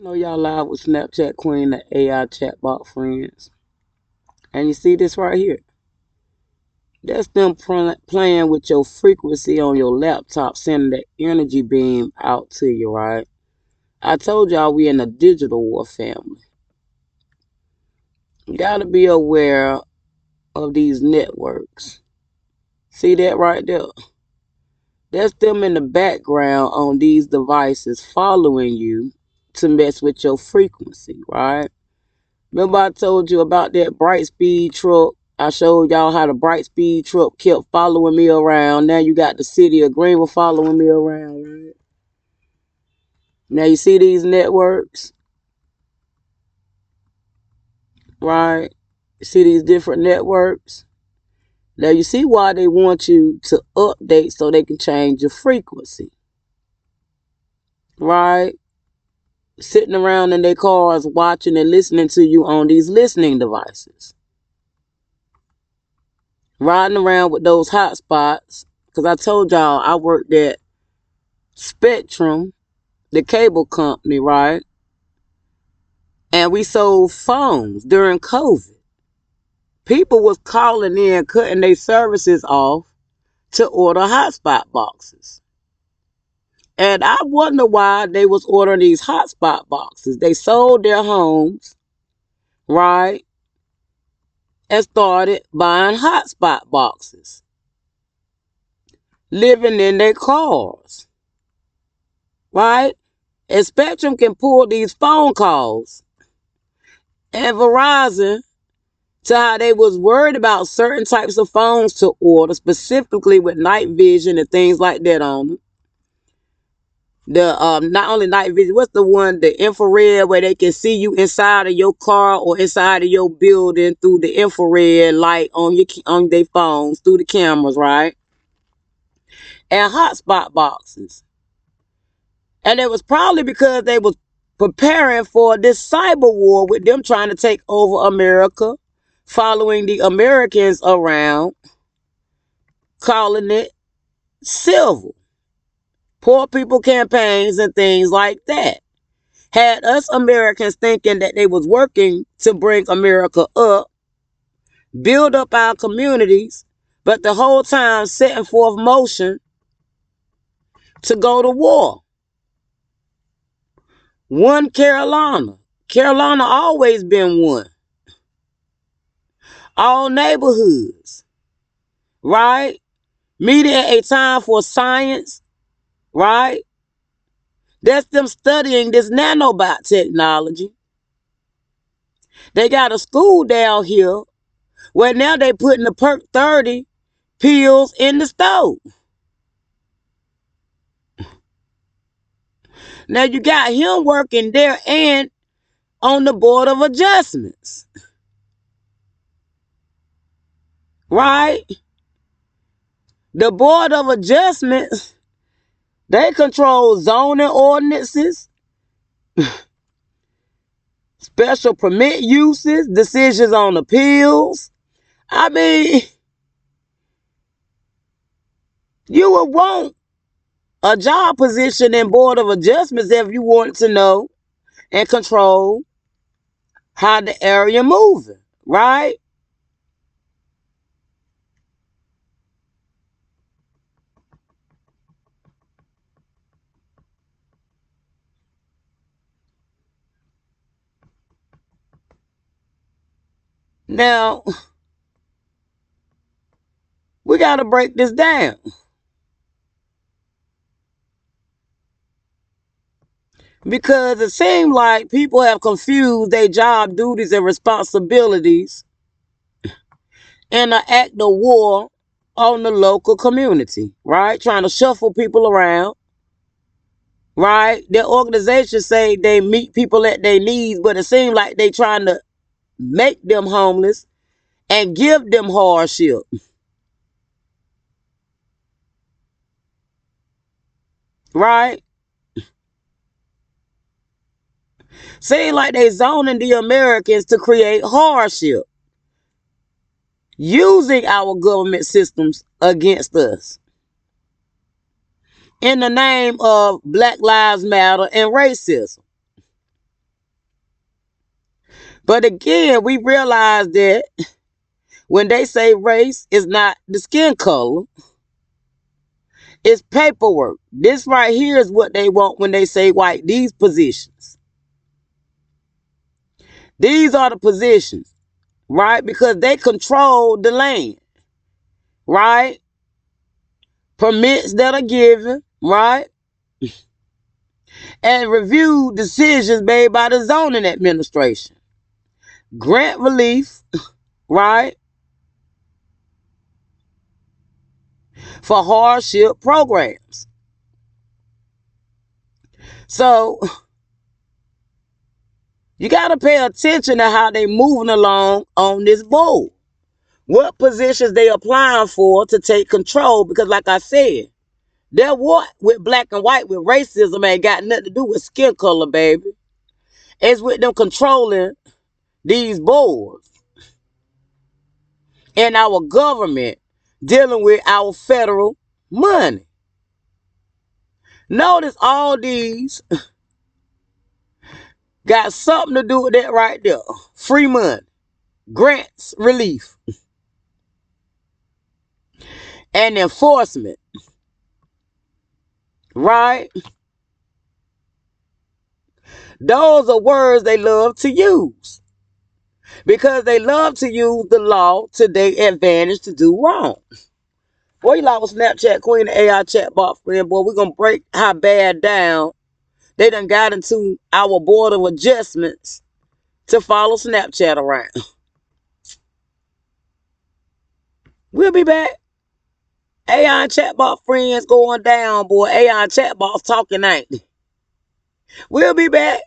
know y'all live with Snapchat Queen, the AI chatbot friends. And you see this right here. That's them playing with your frequency on your laptop, sending that energy beam out to you, right? I told y'all we in a digital war family. You gotta be aware of these networks. See that right there? That's them in the background on these devices following you to mess with your frequency, right? Remember I told you about that Brightspeed truck? I showed y'all how the Brightspeed truck kept following me around. Now you got the city of Greenville following me around, right? Now you see these networks, right? You see these different networks? Now you see why they want you to update so they can change your frequency, right? Sitting around in their cars watching and listening to you on these listening devices. Riding around with those hotspots. Because I told y'all I worked at Spectrum, the cable company, right? And we sold phones during COVID. People was calling in, cutting their services off to order hotspot boxes. And I wonder why they was ordering these hotspot boxes. They sold their homes, right? And started buying hotspot boxes. Living in their cars, right? And Spectrum can pull these phone calls. And Verizon, to how they was worried about certain types of phones to order, specifically with night vision and things like that on them. The not only night vision, what's the one, the infrared, where they can see you inside of your car or inside of your building through the infrared light on their phones through the cameras, right? And hotspot boxes. And it was probably because they was preparing for this cyber war with them trying to take over America, following the Americans around, calling it civil. Poor people campaigns and things like that. Had us Americans thinking that they was working to bring America up, build up our communities, but the whole time setting forth motion to go to war. One Carolina. Carolina always been one. All neighborhoods, right? Meeting a time for science, right? That's them studying this nanobot technology. They got a school down here where now they putting the Perk 30 pills in the stove. Now you got him working there and on the Board of Adjustments, right? The Board of Adjustments, they control zoning ordinances, special permit uses, decisions on appeals. I mean, you would want a job position in Board of Adjustments if you wanted to know and control how the area moving, right? Now, we got to break this down. Because it seems like people have confused their job duties and responsibilities in an act of war on the local community, right? Trying to shuffle people around, right? Their organizations say they meet people at their needs, but it seems like they trying to make them homeless and give them hardship. Right? Seem like they zoning the Americans to create hardship, using our government systems against us in the name of Black Lives Matter and racism. But again, we realize that when they say race is not the skin color, it's paperwork. This right here is what they want when they say white. These positions. These are the positions, right? Because they control the land, right? Permits that are given, right? And review decisions made by the zoning administration. Grant relief, right? For hardship programs. So you got to pay attention to how they moving along on this board. What positions they applying for to take control? Because like I said, their war with black and white with racism ain't got nothing to do with skin color, baby. It's with them controlling these boards and our government dealing with our federal money. Notice all these got something to do with that right there. Free money, grants, relief, and enforcement. Right? Those are words they love to use. Because they love to use the law to their advantage to do wrong. Boy, you like with Snapchat Queen, the AI chatbot friend, boy, we're going to break how bad down they done got into our board of adjustments to follow Snapchat around. We'll be back. AI chatbot friends going down, boy. AI chatbots talking ain't. We'll be back.